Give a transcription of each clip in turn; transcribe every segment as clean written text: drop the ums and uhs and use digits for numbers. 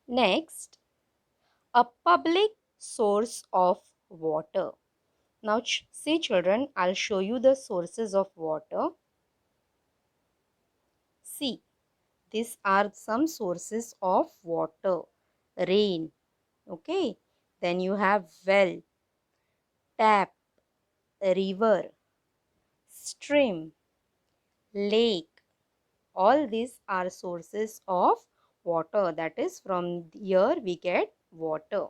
Next, a public source of water. Now, see children, I'll show you the sources of water. See, these are some sources of water. Rain, okay. Then you have well, tap, river, stream, lake. All these are sources of water. That is, from here we get water.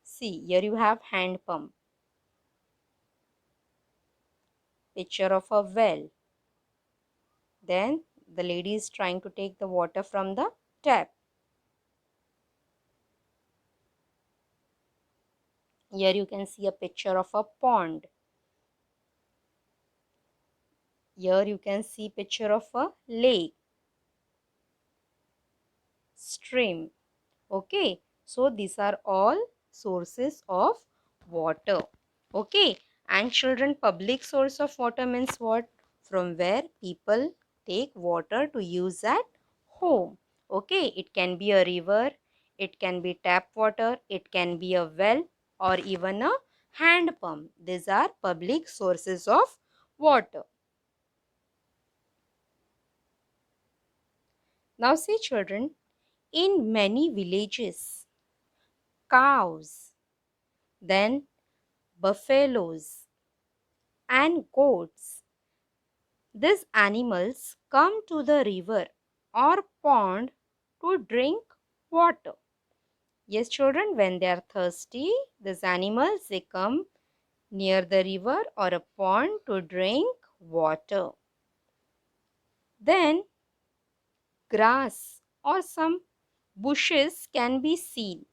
See, here you have hand pump. Picture of a well. Then the lady is trying to take the water from the tap. Here you can see a picture of a pond. Here you can see picture of a lake, stream. Okay, so these are all sources of water. Okay, and children, public source of water means what? From where people take water to use at home. Okay, it can be a river, it can be tap water, it can be a well, or even a hand pump. These are public sources of water. Now see children, in many villages, cows, then buffaloes and goats, these animals come to the river or pond to drink water. Yes children, when they are thirsty, these animals, they come near the river or a pond to drink water. Then grass or some bushes can be seen.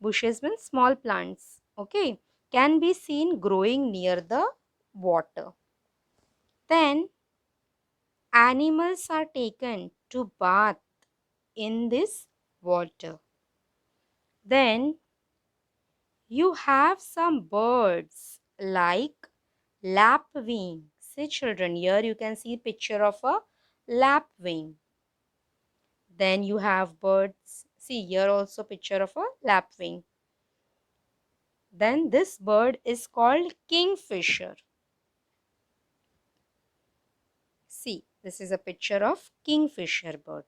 Bushes means small plants, okay, can be seen growing near the water. Then animals are taken to bath in this water. Then you have some birds like lapwing. See children, here you can see picture of a lapwing. Then you have birds. See here also picture of a lapwing. Then this bird is called kingfisher. See, this is a picture of kingfisher bird.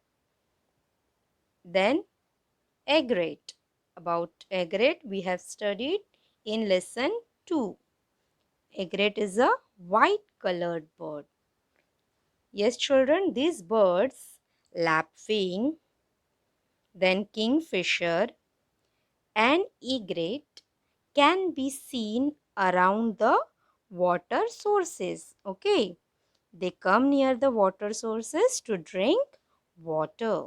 Then egret. About egret we have studied in lesson 2. Egret is a white colored bird. Yes children, these birds, lapwing, then kingfisher and egret, can be seen around the water sources. Okay, they come near the water sources to drink water.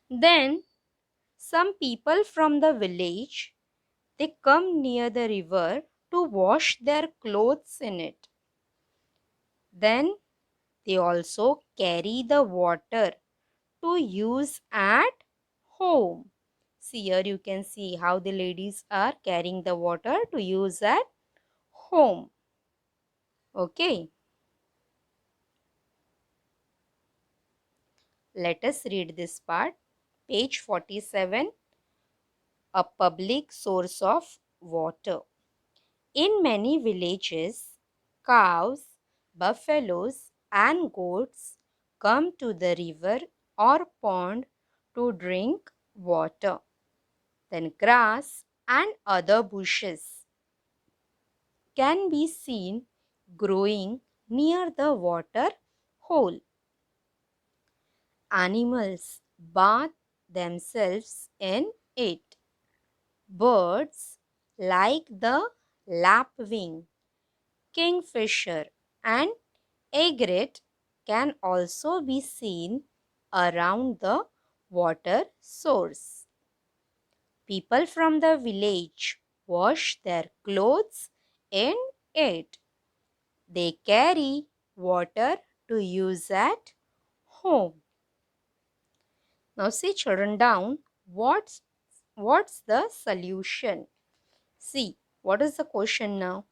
Then some people from the village, they come near the river to wash their clothes in it. Then they also carry the water to use at home. See here you can see how the ladies are carrying the water to use at home. Okay. Let us read this part. Page 47. A public source of water. In many villages, cows, buffaloes and goats come to the river or pond to drink water. Then grass and other bushes can be seen growing near the water hole. Animals bathe themselves in it. Birds like the lapwing, kingfisher and egret can also be seen around the water source. People from the village wash their clothes in it. They carry water to use at home. Now see children down, what's the solution? See, what is the question now?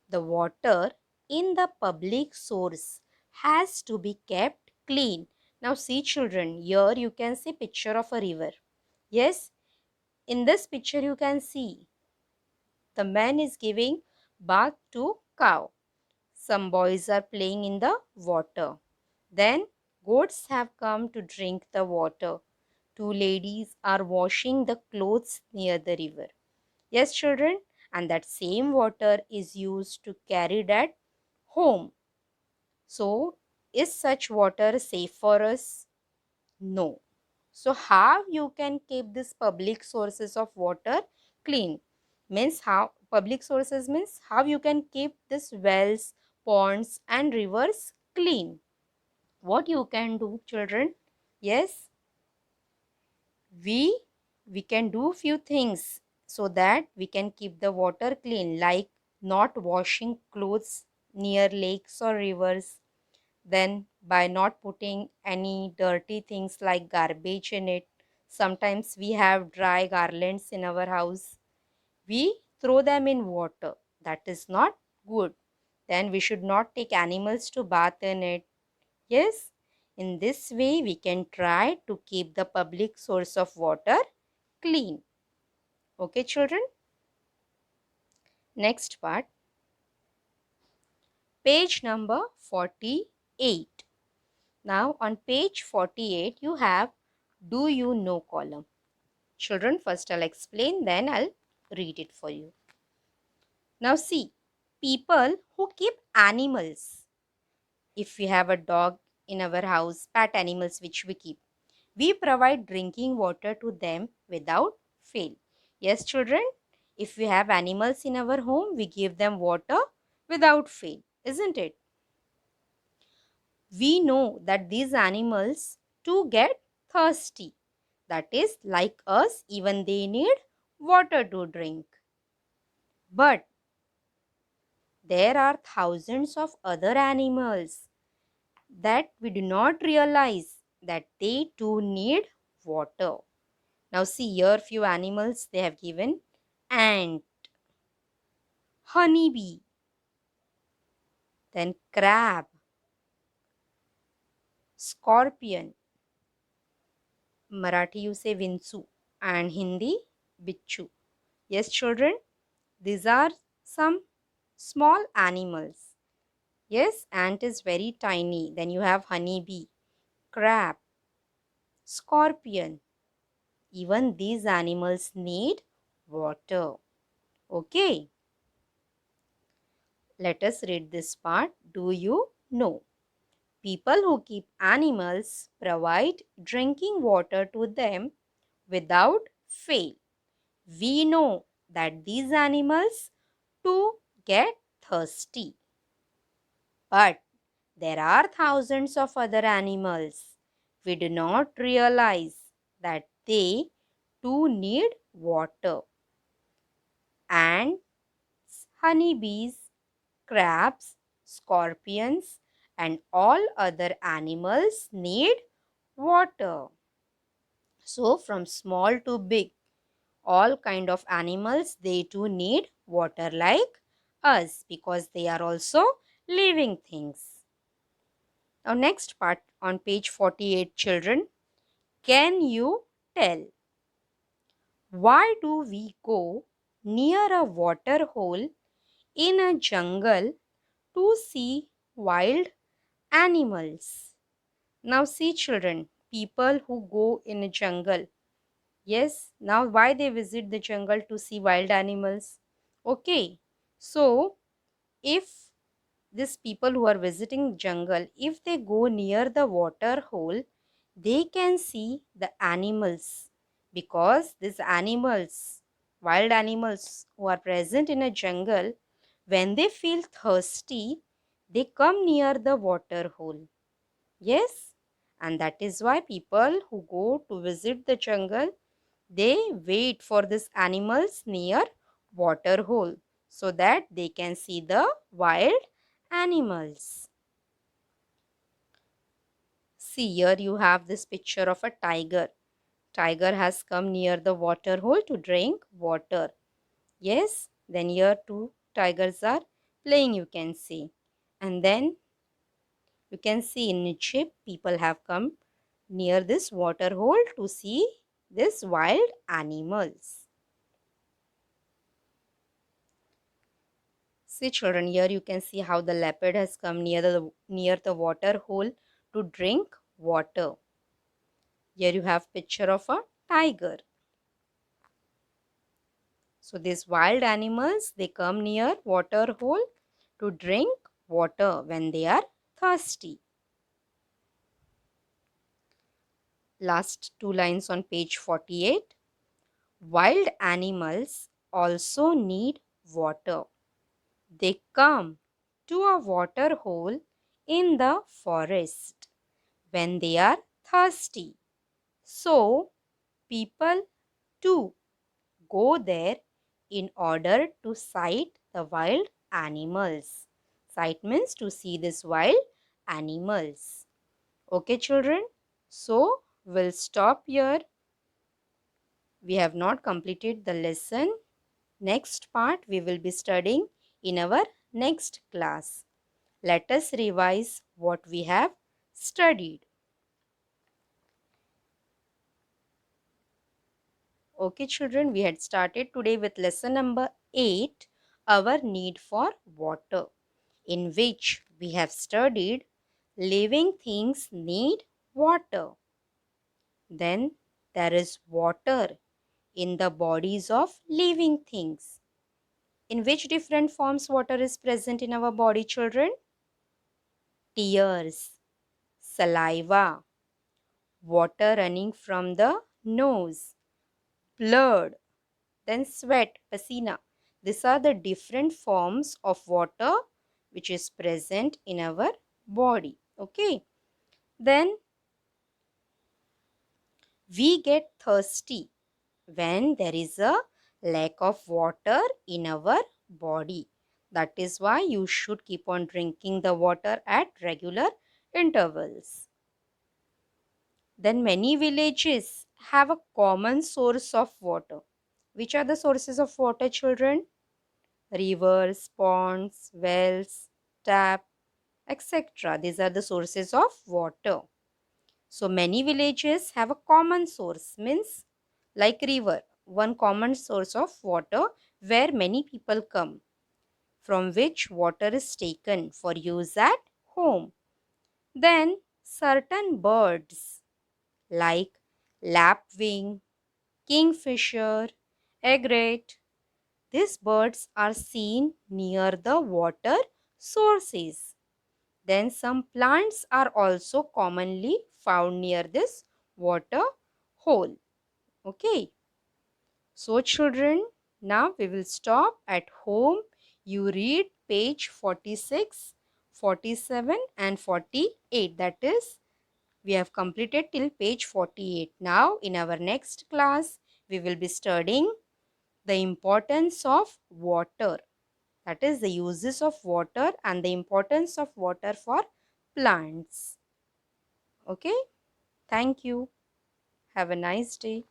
The water in the public source has to be kept clean. Now see children, here you can see picture of a river. Yes, in this picture you can see the man is giving bath to cow. Some boys are playing in the water. Then goats have come to drink the water. Two ladies are washing the clothes near the river. Yes, children, and that same water is used to carry at home. So, is such water safe for us? No. So, how you can keep this public sources of water clean? Means how public sources means how you can keep this wells, ponds and rivers clean. What you can do, children? Yes, we we can do few things so that we can keep the water clean, like not washing clothes near lakes or rivers, then by not putting any dirty things like garbage in it. Sometimes we have dry garlands in our house, we throw them in water, that is not good. Then we should not take animals to bath in it. Yes, in this way we can try to keep the public source of water clean. Okay, children. Next part, page number 48. Now on page 48 you have do you know column. Children, first I'll explain, then I'll read it for you. Now see, people who keep animals. If we have a dog in our house, pet animals which we keep, we provide drinking water to them without fail. Yes, children, if we have animals in our home, we give them water without fail, isn't it? We know that these animals too get thirsty. That is, like us, even they need water to drink. But there are thousands of other animals that we do not realize that they too need water. Now see here few animals they have given: ant, honeybee, then crab, scorpion. Marathi you say vinchu and Hindi bichu. Yes children, these are some small animals. Yes, ant is very tiny. Then you have honeybee, crab, scorpion. Even these animals need water. Okay, let us read this part. Do you know? People who keep animals provide drinking water to them without fail. We know that these animals too get thirsty. But there are thousands of other animals. We do not realize that they too need water. Ants, honeybees, crabs, scorpions, and all other animals need water. So from small to big, all kind of animals, they too need water like us because they are also living things. Now next part on page 48, children. Can you tell why do we go near a water hole in a jungle to see wild animals? Now see children, people who go in a jungle. Yes, now why they visit the jungle to see wild animals? Okay, so if these people who are visiting jungle, if they go near the water hole, they can see the animals because these animals, wild animals who are present in a jungle, when they feel thirsty, they come near the water hole. Yes, and that is why people who go to visit the jungle, they wait for these animals near water hole so that they can see the wild animals. See here you have this picture of a tiger. Tiger has come near the water hole to drink water. Yes, then here two tigers are playing, you can see. And then You can see in Niche, people have come near this water hole to see this wild animals. See children, here you can see how the leopard has come near the water hole to drink water. Here you have picture of a tiger. So these wild animals, they come near water hole to drink water when they are thirsty. Last two lines on page 48. Wild animals also need water. They come to a water hole in the forest when they are thirsty. So, people too go there in order to sight the wild animals. Sight means to see these wild animals. Okay, children? So, we'll stop here. We have not completed the lesson. Next part we will be studying in our next class. Let us revise what we have studied. Okay children, we had started today with lesson number 8, our need for water, in which we have studied living things need water. Then there is water in the bodies of living things. In which different forms water is present in our body, children? Tears, saliva, water running from the nose, blood, then sweat, pasina. These are the different forms of water which is present in our body. Okay. Then we get thirsty when there is a lack of water in our body. That is why you should keep on drinking the water at regular intervals. Then many villages have a common source of water. Which are the sources of water, children? Rivers, ponds, wells, tap, etc. These are the sources of water. So many villages have a common source, means like river, one common source of water where many people come, from which water is taken for use at home. Then certain birds like lapwing, kingfisher, egret, these birds are seen near the water sources. Then some plants are also commonly found near this water hole. Okay. So children, now we will stop at home. You read page 46, 47 and 48. That is, we have completed till page 48. Now in our next class, we will be studying the importance of water. That is the uses of water and the importance of water for plants. Okay. Thank you. Have a nice day.